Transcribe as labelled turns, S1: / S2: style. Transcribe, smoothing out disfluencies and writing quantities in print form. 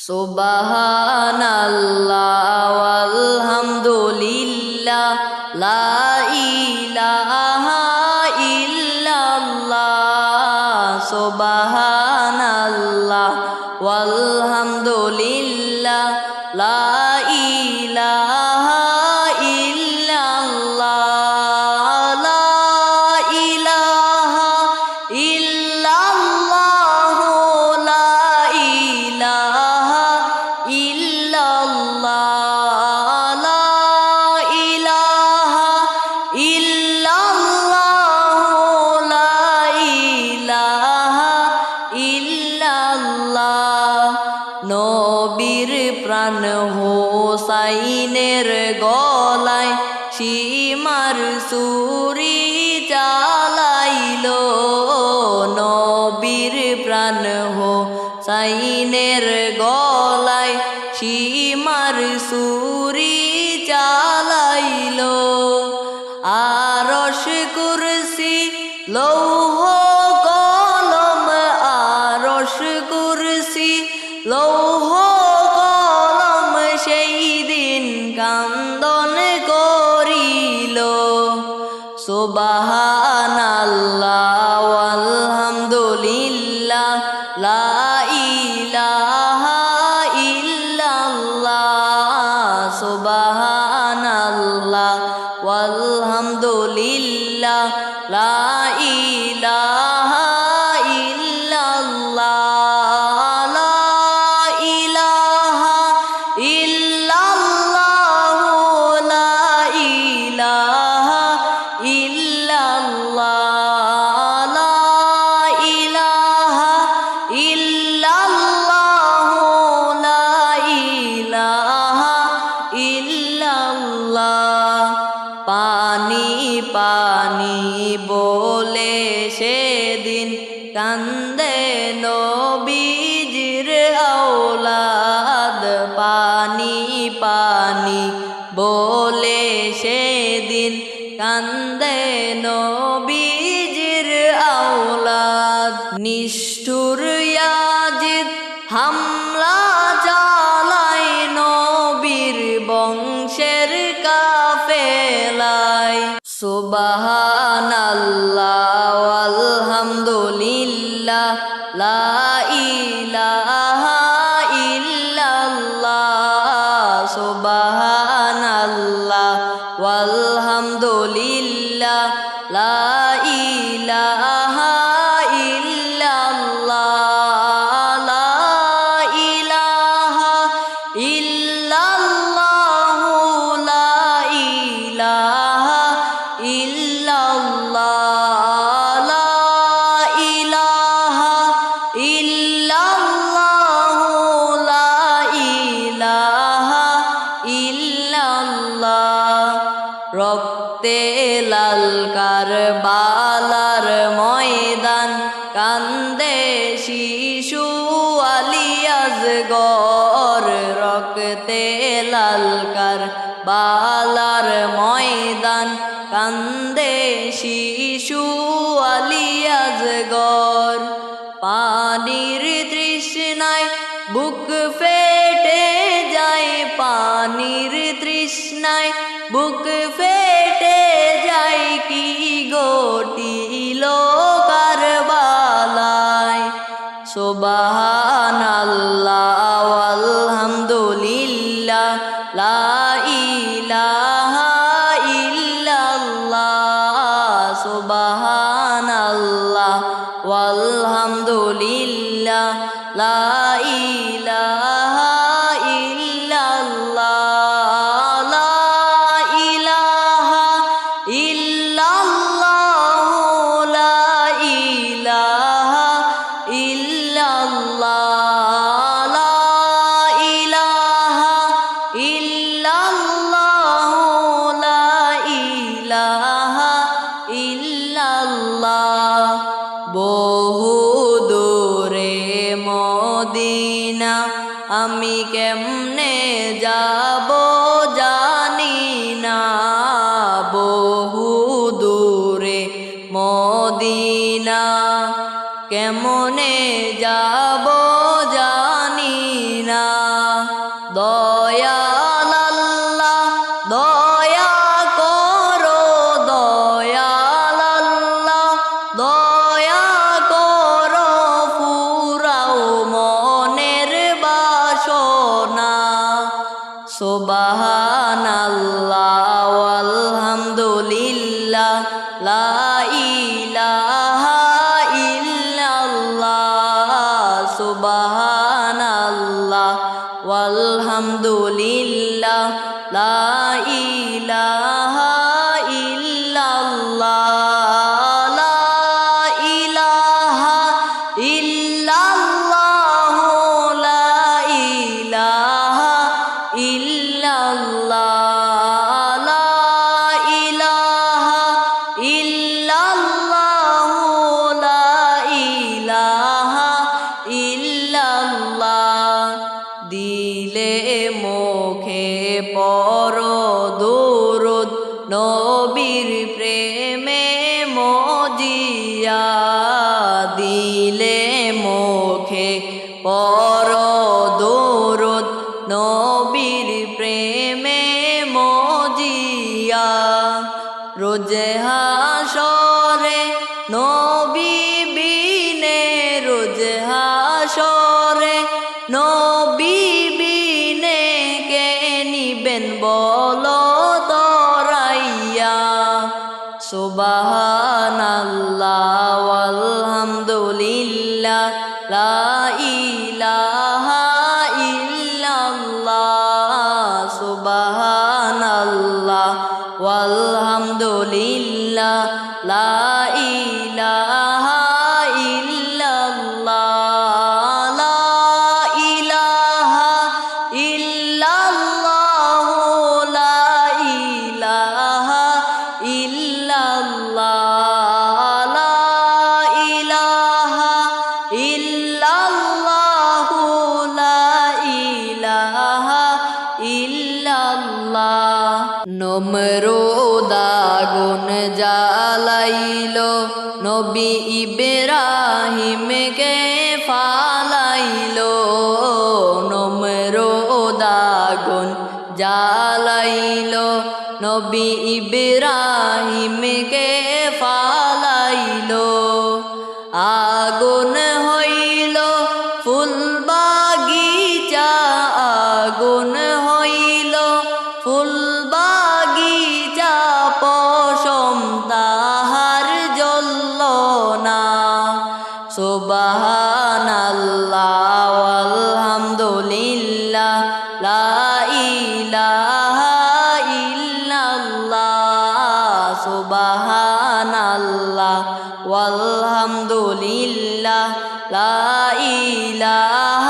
S1: সুবহানাল্লাহ ওয়ালহামদুলিল্লাহ লা ইলাহা ইল্লাল্লাহ সুবহানাল্লাহ ওয়ালহামদুলিল্লাহ লা ইলাহা ইল্লাল্লাহ লা ইলাহা ইল্লাল্লাহ লা ইলাহা ইল্লাল্লাহ লা ইলাহা ইল্লাল্লাহ লা ইলাহা ইল্লাল্লাহ নবীর প্রাণ হোসাইনের গলায় সীমার সুরি চালাইলো নবীর প্রাণ হোসাইনের গলায় সীমার সুরি চালাইলো আরশ কুরসি লৌহ কলম আরশ কুরসি লৌহ কলম সেই দিন কান্দন করিল সুবহানাল্লাহ ওয়ালহামদুলিল্লাহ লা ইলাহা ইল্লাল্লাহ সুবহানাল্লাহ ওয়ালহামদুলিল্লাহ লা ইলাহা ইল্লাল্লাহ পানি পানি বলে সেদিন কান্দে নবীজির আওলাদ পানি পানি বলে সেদিন কান্দে নবীজির আওলাদ নিষ্ঠুর ইয়াজিদ হামলা চালায় নবীর বংশের কাফেলায় সুবহানাল্লাহ ওয়ালহামদুলিল্লাহ লা ইলাহা ইল্লাল্লাহ সুবহানাল্লাহ ওয়ালহামদুলিল্লাহ লা ইলাহা ইল্লাল্লাহ লা ইলাহা ইল্লাল্লাহ লা ইলাহা ইল্লাল্লাহ লা ইলাহা ইল্লাল্লাহ লা ইলাহা ইল্লাল্লাহ রক্তে লাল কারবালার ময়দান কান্দে শিশু আলী আসগর রক্তে লাল কারবালার ময়দান কান্দে শিশু আলী আসগর পানির তৃষ্ণায় বুক ফেটে যায় পানির তৃষ্ণায় বুক ফেটে যায় কি ঘটিল কারবালায় সুবহানাল্লাহ ওয়ালহামদুলিল্লাহ লা ইলাহা ইল্লাল্লাহ সুবহানাল্লাহ ওয়ালহামদুলিল্লাহ লা ইলাহা বহু দূরে মদিনা আমি কেমনে যাব জানি না বহু দূরে মদিনা কেমনে যাব জানি না। দয়াল আল্লাহ দয়া করো দয়াল আল্লাহ দয়া করো ফুরাও মনের বাসনা সুবহানাল্লাহ আলহামদুলিল্লাহ লা ইলাহা ইল্লাল্লাহ সুবহানাল্লাহ আলহামদুলিল্লাহ লা ইলাহা ইল্লাল্লাহ লা ইলাহা ইল্লাল্লাহ লা ইলাহা ইল্লাল্লাহ লা ইলাহা ইল্লাল্লাহ লা ইলাহা ইল্লাল্লাহ দিলে মুখে পড়ো দুরূদ নবীর প্রেমে মজিয়া দিলে মুখে পড়ো দুরূদ নবীর প্রেমে মজিয়া রোজ হাসরে নবী বিনে রোজ হাসরে নবী বিনে কে নিবেন বলো তরাইয়া সুবহানাল্লাহ আলহামদুলিল্লাহ লা ইলাহা ইল্লাল্লাহ সুবহানাল্লাহ আলহামদুলিল্লাহ লা ইলাহা ইল্লাল্লাহ লা ইলাহা ইল্লাল্লাহ লা ইলাহা ইল্লাল্লাহ লা ইলাহা ইল্লাল্লাহ লা ইলাহা ইল্লাল্লাহ নমরুদ আগুন জ্বালাইলো নবী ইব্রাহিমকে ফালাইলো নমরুদ আগুন জ্বালাইলো নবী ইব্রাহিমকে ফালাইলো আগুন হইল ফুল বাগিচা আগুন হইল ফুল বাগিচা পশম তাহার জ্বলল না সুবহানাল্লাহ আলহামদুলিল্লাহ লা ইলাহা ইল্লাল্লাহ সুবহানাল্লাহ আলহামদুলিল্লাহ লা ইলাহা